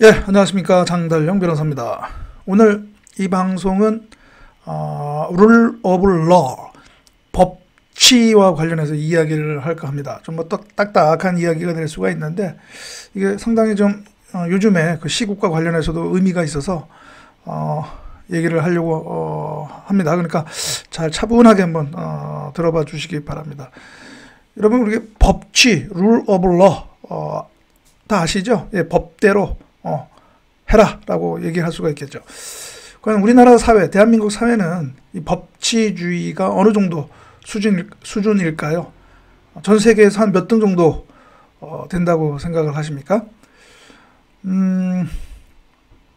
예, 안녕하십니까. 장달령 변호사입니다. 오늘 이 방송은 Rule of Law, 법치와 관련해서 이야기를 할까 합니다. 좀 뭐 딱딱한 이야기가 될 수가 있는데 이게 상당히 좀 요즘에 그 시국과 관련해서도 의미가 있어서 얘기를 하려고 합니다. 그러니까 잘 차분하게 한번 들어봐 주시기 바랍니다. 여러분, 우리 법치, Rule of Law 다 아시죠? 예, 법대로 해라 라고 얘기할 수가 있겠죠. 그럼 우리나라 사회, 대한민국 사회는 이 법치주의가 어느 정도 수준일까요? 전 세계에서 한 몇 등 정도 된다고 생각을 하십니까?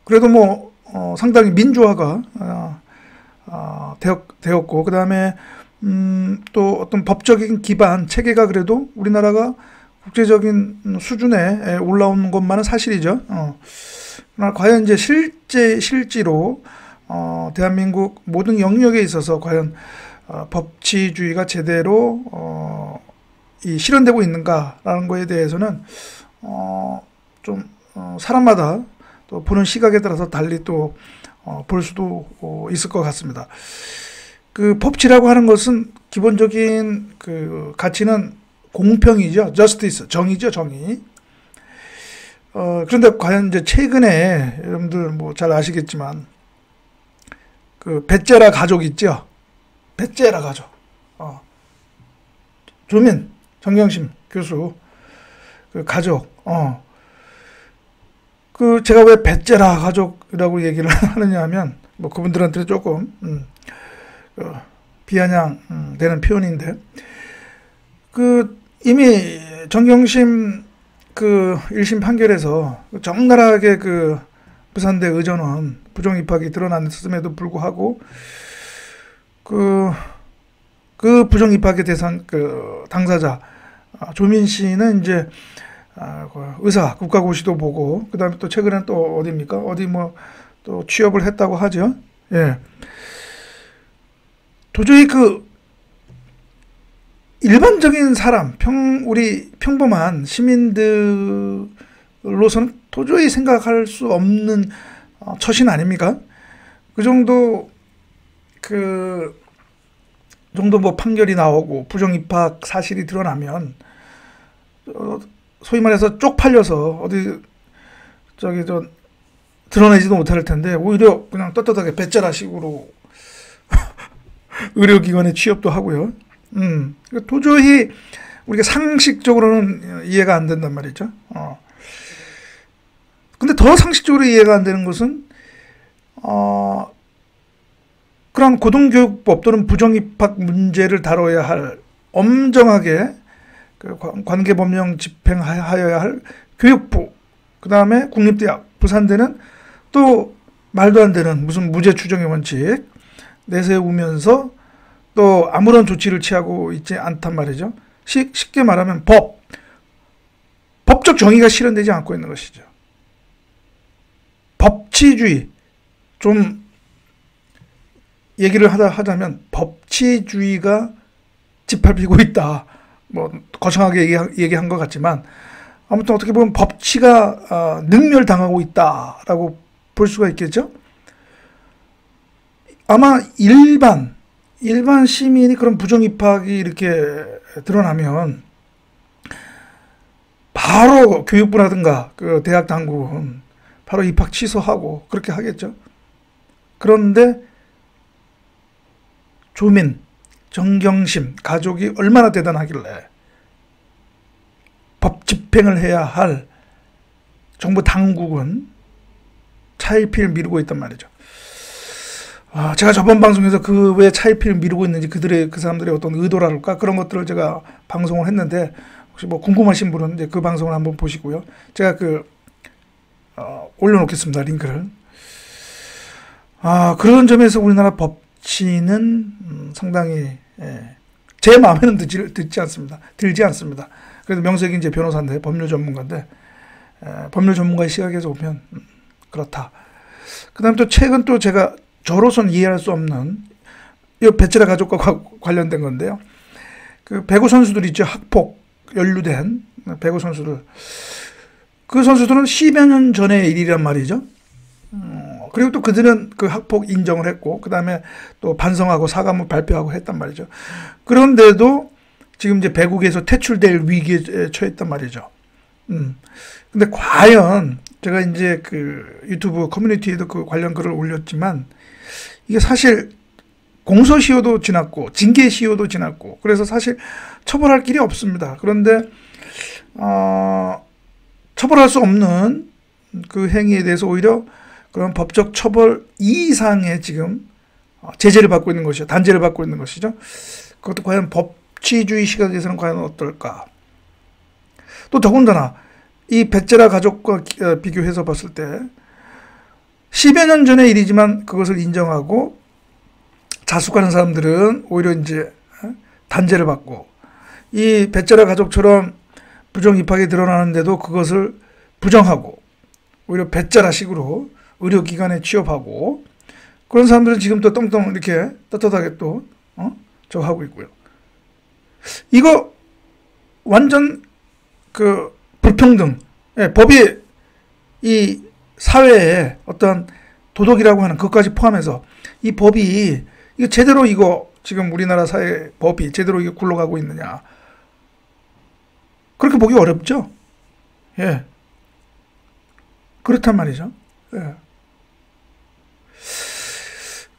그래도 뭐 상당히 민주화가 되었고, 그 다음에 또 어떤 법적인 기반, 체계가 그래도 우리나라가 국제적인 수준에 올라오는 것만은 사실이죠. 그러나 과연 이제 실제로 대한민국 모든 영역에 있어서 과연 법치주의가 제대로 실현되고 있는가라는 거에 대해서는 좀 사람마다 또 보는 시각에 따라서 달리 또 볼 수도 있을 것 같습니다. 그 법치라고 하는 것은 기본적인 그 가치는 공평이죠. justice, 정의죠, 정의. 그런데 과연 이제 최근에 여러분들 뭐 잘 아시겠지만 그 베째라 가족 있죠. 베째라 가족. 조민, 정경심 교수 그 가족. 그 제가 왜 베째라 가족이라고 얘기를 하느냐 하면 뭐 그분들한테 조금 비아냥 되는 표현인데, 그 이미 정경심 그 1심 판결에서 적나라하게 그 부산대 의전원 부정 입학이 드러났음에도 불구하고 그 부정 입학의 대상 그 당사자 조민 씨는 이제 의사 국가고시도 보고, 그다음에 또 최근엔 또 어디입니까? 어디 뭐 또 취업을 했다고 하죠. 예. 도저히 그 일반적인 사람, 우리 평범한 시민들로서는 도저히 생각할 수 없는 처신 아닙니까? 그 정도 뭐 판결이 나오고 부정 입학 사실이 드러나면 소위 말해서 쪽팔려서 어디 드러내지도 못할 텐데 오히려 그냥 떳떳하게 배째라 식으로 의료기관에 취업도 하고요. 도저히 우리가 상식적으로는 이해가 안 된단 말이죠. 근데 더 상식적으로 이해가 안 되는 것은 그런 고등교육법 또는 부정입학 문제를 다뤄야 할, 엄정하게 그 관계법령 집행하여야 할 교육부, 그 다음에 국립대학, 부산대는 또 말도 안 되는 무슨 무죄 추정의 원칙 내세우면서 또 아무런 조치를 취하고 있지 않단 말이죠. 쉽게 말하면 법적 정의가 실현되지 않고 있는 것이죠. 법치주의, 좀 얘기를 하자면 법치주의가 짓밟히고 있다. 뭐 거창하게 얘기한 것 같지만 아무튼 어떻게 보면 법치가 능멸당하고 있다라고 볼 수가 있겠죠. 아마 일반 시민이 그런 부정 입학이 이렇게 드러나면 바로 교육부라든가 그 대학 당국은 바로 입학 취소하고 그렇게 하겠죠. 그런데 조민, 정경심 가족이 얼마나 대단하길래 법 집행을 해야 할 정부 당국은 차일피일 미루고 있단 말이죠. 제가 저번 방송에서 그 왜 차일피일 미루고 있는지 그 사람들의 어떤 의도랄까 그런 것들을 제가 방송을 했는데, 혹시 뭐 궁금하신 분은 이제 그 방송을 한번 보시고요. 제가 올려놓겠습니다, 링크를. 그런 점에서 우리나라 법치는 상당히 제 마음에는 들지 않습니다. 그래도 명색이 이제 변호사인데, 법률 전문가인데, 법률 전문가의 시각에서 보면 그렇다. 그 다음에 또 최근 또 제가 저로서는 이해할 수 없는, 이 베째라 가족과 관련된 건데요. 그 배구 선수들 있죠. 학폭 연루된 배구 선수들. 그 선수들은 10여 년 전의 일이란 말이죠. 그리고 또 그들은 그 학폭 인정을 했고, 그 다음에 또 반성하고 사과문 발표하고 했단 말이죠. 그런데도 지금 이제 배국에서 퇴출될 위기에 처했단 말이죠. 근데 과연 제가 이제 그 유튜브 커뮤니티에도 그 관련 글을 올렸지만, 이게 사실 공소시효도 지났고 징계시효도 지났고, 그래서 사실 처벌할 길이 없습니다. 그런데 처벌할 수 없는 그 행위에 대해서 오히려 그런 법적 처벌 이상의 지금 제재를 받고 있는 것이죠. 단죄를 받고 있는 것이죠. 그것도 과연 법치주의 시각에서는 과연 어떨까? 또 더군다나 이 베체라 가족과 비교해서 봤을 때 10여 년 전의 일이지만 그것을 인정하고 자숙하는 사람들은 오히려 이제 단죄를 받고, 이 베체라 가족처럼 부정 입학이 드러나는데도 그것을 부정하고 오히려 베체라식으로 의료기관에 취업하고, 그런 사람들은 지금 또 떵떵 이렇게 떳떳하게 또 저거 하고 있고요. 이거 완전 그 불평등, 법이 이 사회에 어떤 도덕이라고 하는 것까지 포함해서 이 법이 이거 제대로 이거 지금 우리나라 사회 법이 제대로 이게 굴러가고 있느냐, 그렇게 보기 어렵죠. 예. 그렇단 말이죠. 예.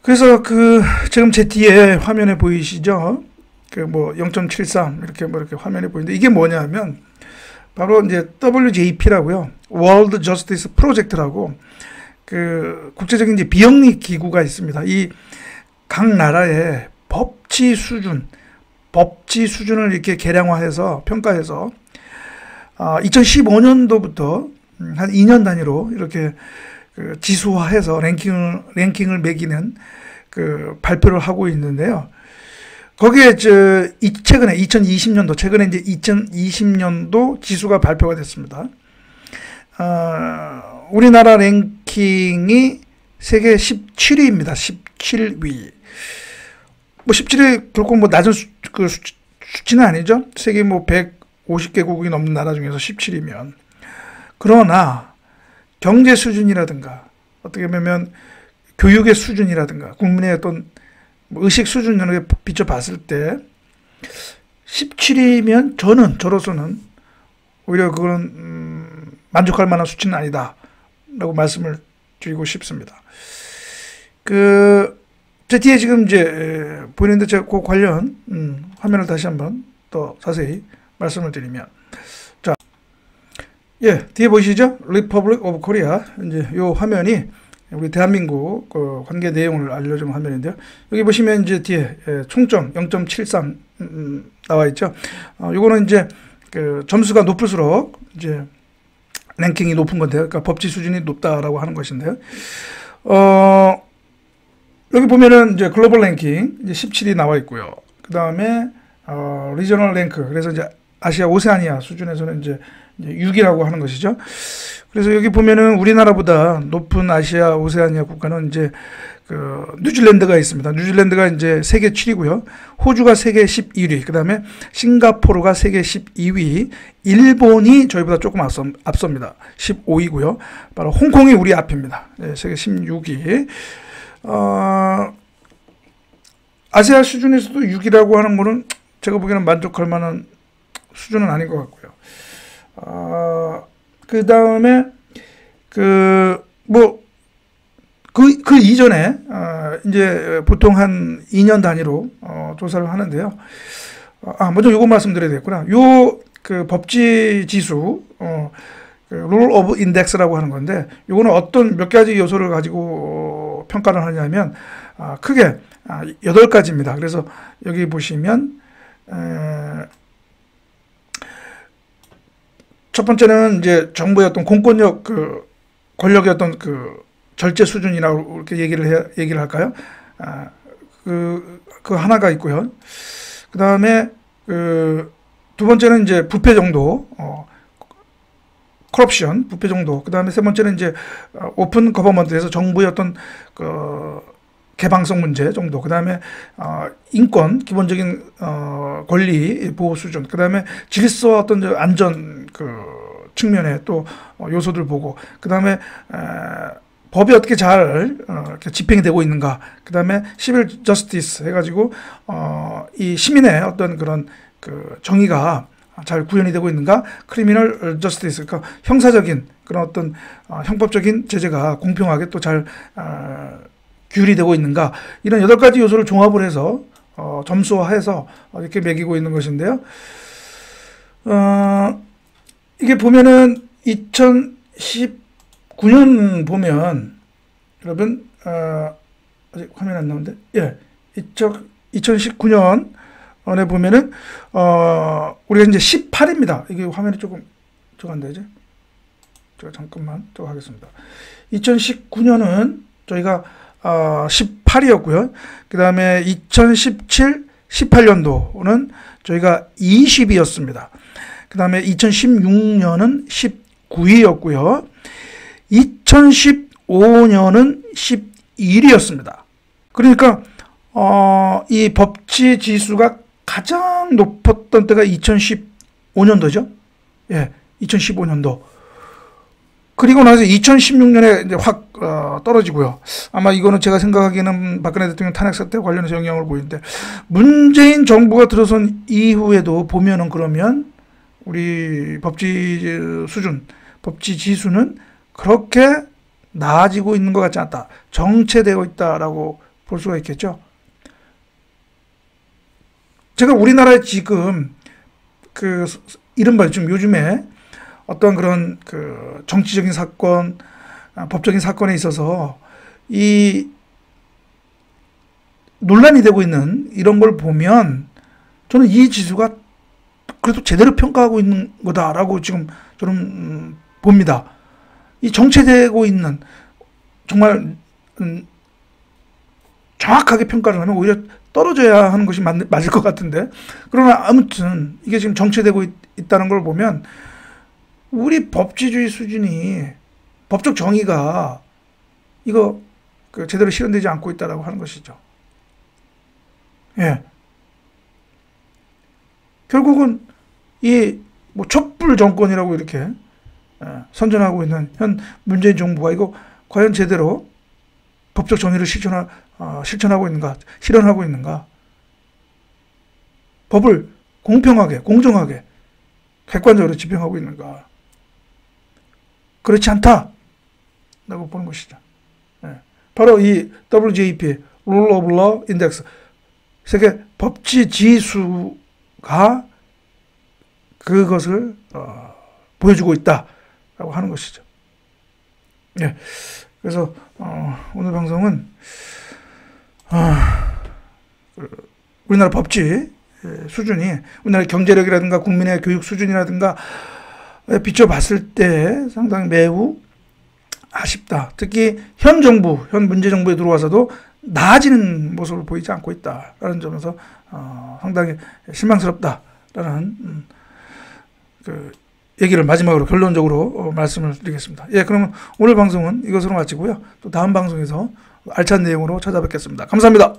그래서 그 지금 제 뒤에 화면에 보이시죠? 그 뭐 0.73 이렇게 뭐 이렇게 화면에 보이는데, 이게 뭐냐면 바로 이제 WJP라고요. World Justice Project라고 그 국제적인 이제 비영리 기구가 있습니다. 이 각 나라의 법치 수준을 이렇게 계량화해서 평가해서 2015년도부터 한 2년 단위로 이렇게 그 지수화해서 랭킹을 매기는 그 발표를 하고 있는데요. 거기에 최근에 2020년도, 최근에 이제 2020년도 지수가 발표가 됐습니다. 우리나라 랭킹이 세계 17위입니다. 17위. 뭐 17위 결코 뭐 낮은 수치는 아니죠. 세계 뭐 150개국이 넘는 나라 중에서 17위면. 그러나 경제 수준이라든가 어떻게 보면 교육의 수준이라든가 국민의 어떤 의식 수준으로 비춰봤을 때 17위면 저로서는 오히려 그건 만족할 만한 수치는 아니다 라고 말씀을 드리고 싶습니다. 제 뒤에 지금 이제 보이는데 제가 그 관련 화면을 다시 한번 더 자세히 말씀을 드리면, 자, 예, 뒤에 보이시죠? Republic of Korea. 이제 요 화면이 우리 대한민국 그 관계 내용을 알려주는 화면인데요. 여기 보시면 이제 뒤에 총점 0.73 나와 있죠. 요거는 이제 그 점수가 높을수록 이제 랭킹이 높은 건데요. 그러니까 법치 수준이 높다라고 하는 것인데요. 여기 보면은 이제 글로벌 랭킹 이제 17위 나와 있고요. 그 다음에 리저널 랭크, 그래서 이제 아시아 오세아니아 수준에서는 이제 6위라고 하는 것이죠. 그래서 여기 보면은 우리나라보다 높은 아시아 오세아니아 국가는 이제 그 뉴질랜드가 있습니다. 뉴질랜드가 이제 세계 7위고요. 호주가 세계 11위, 그 다음에 싱가포르가 세계 12위, 일본이 저희보다 조금 앞섭니다. 15위고요. 바로 홍콩이 우리 앞입니다. 네, 세계 16위. 아시아 수준에서도 6위라고 하는 거는 제가 보기에는 만족할 만한 수준은 아닌 것 같고요. 그 다음에 그 이전에 이제 보통 한 2년 단위로 조사를 하는데요. 먼저 요거 말씀드려야 되겠구나. 요 그 법치 지수 그 룰 오브 인덱스라고 하는 건데, 요거는 어떤 몇 가지 요소를 가지고 평가를 하냐면 크게 8가지입니다. 그래서 여기 보시면 첫 번째는 이제 정부의 어떤 공권력 권력의 어떤 절제 수준이라고 이렇게 얘기를 할까요? 그 하나가 있고요. 그 다음에 두 번째는 이제 부패 정도, 커럽션, 부패 정도. 그 다음에 세 번째는 이제 오픈 거버먼트에서 정부의 어떤 개방성 문제 정도. 그 다음에 인권, 기본적인 권리 보호 수준. 그 다음에 질서 어떤 안전 측면의 또 요소들 보고, 그 다음에 법이 어떻게 잘 이렇게 집행이 되고 있는가, 그 다음에 시빌 저스티스 해가지고 이 시민의 어떤 그런 그 정의가 잘 구현이 되고 있는가, 크리미널 저스티스, 그러니까 형사적인 그런 어떤 형법적인 제재가 공평하게 또 잘 규율이 되고 있는가, 이런 8가지 요소를 종합을 해서 점수화해서 이렇게 매기고 있는 것인데요. 이게 보면은 2019년 보면, 여러분, 아직 화면 안 나오는데, 예, 2019년에 보면은, 우리가 이제 18입니다. 이게 화면이 조금, 저거 안 되지? 제가 잠깐만 또 하겠습니다. 2019년은 저희가 18이었고요. 그 다음에 2017, 18년도는 저희가 20이었습니다. 그 다음에 2016년은 19위였고요. 2015년은 11위였습니다. 그러니까 이 법치 지수가 가장 높았던 때가 2015년도죠. 예, 2015년도. 그리고 나서 2016년에 이제 확 떨어지고요. 아마 이거는 제가 생각하기에는 박근혜 대통령 탄핵 사태 관련해서 영향을 보이는데, 문재인 정부가 들어선 이후에도 보면은 그러면 우리 법치 수준, 법치 지수는 그렇게 나아지고 있는 것 같지 않다, 정체되고 있다라고 볼 수가 있겠죠. 제가 우리나라에 지금 그 이른바 지금 요즘에 어떤 그런 그 정치적인 사건, 법적인 사건에 있어서 이 논란이 되고 있는 이런 걸 보면, 저는 이 지수가 그래도 제대로 평가하고 있는 거다라고 지금 저는 봅니다. 이 정체되고 있는, 정말 정확하게 평가를 하면 오히려 떨어져야 하는 것이 맞을 것 같은데, 그러나 아무튼 이게 지금 정체되고 있다는 걸 보면 우리 법치주의 수준이, 법적 정의가 이거 제대로 실현되지 않고 있다라고 하는 것이죠. 예. 결국은 이 뭐 촛불 정권이라고 이렇게 선전하고 있는 현 문재인 정부가 이거 과연 제대로 법적 정의를 실천하고 있는가, 실현하고 있는가, 법을 공평하게, 공정하게, 객관적으로 집행하고 있는가, 그렇지 않다라고 보는 것이죠. 예. 바로 이 WJP, Rule of Law Index, 세계 법치 지수가 그것을 보여주고 있다라고 하는 것이죠. 예. 그래서 오늘 방송은 우리나라 법치 수준이, 우리나라 경제력이라든가 국민의 교육 수준이라든가 비춰봤을 때 상당히 매우 아쉽다. 특히 현 정부, 현 문재 정부에 들어와서도 나아지는 모습을 보이지 않고 있다라는 점에서 상당히 실망스럽다라는 그 얘기를 마지막으로 결론적으로 말씀을 드리겠습니다. 예, 그러면 오늘 방송은 이것으로 마치고요. 또 다음 방송에서 알찬 내용으로 찾아뵙겠습니다. 감사합니다.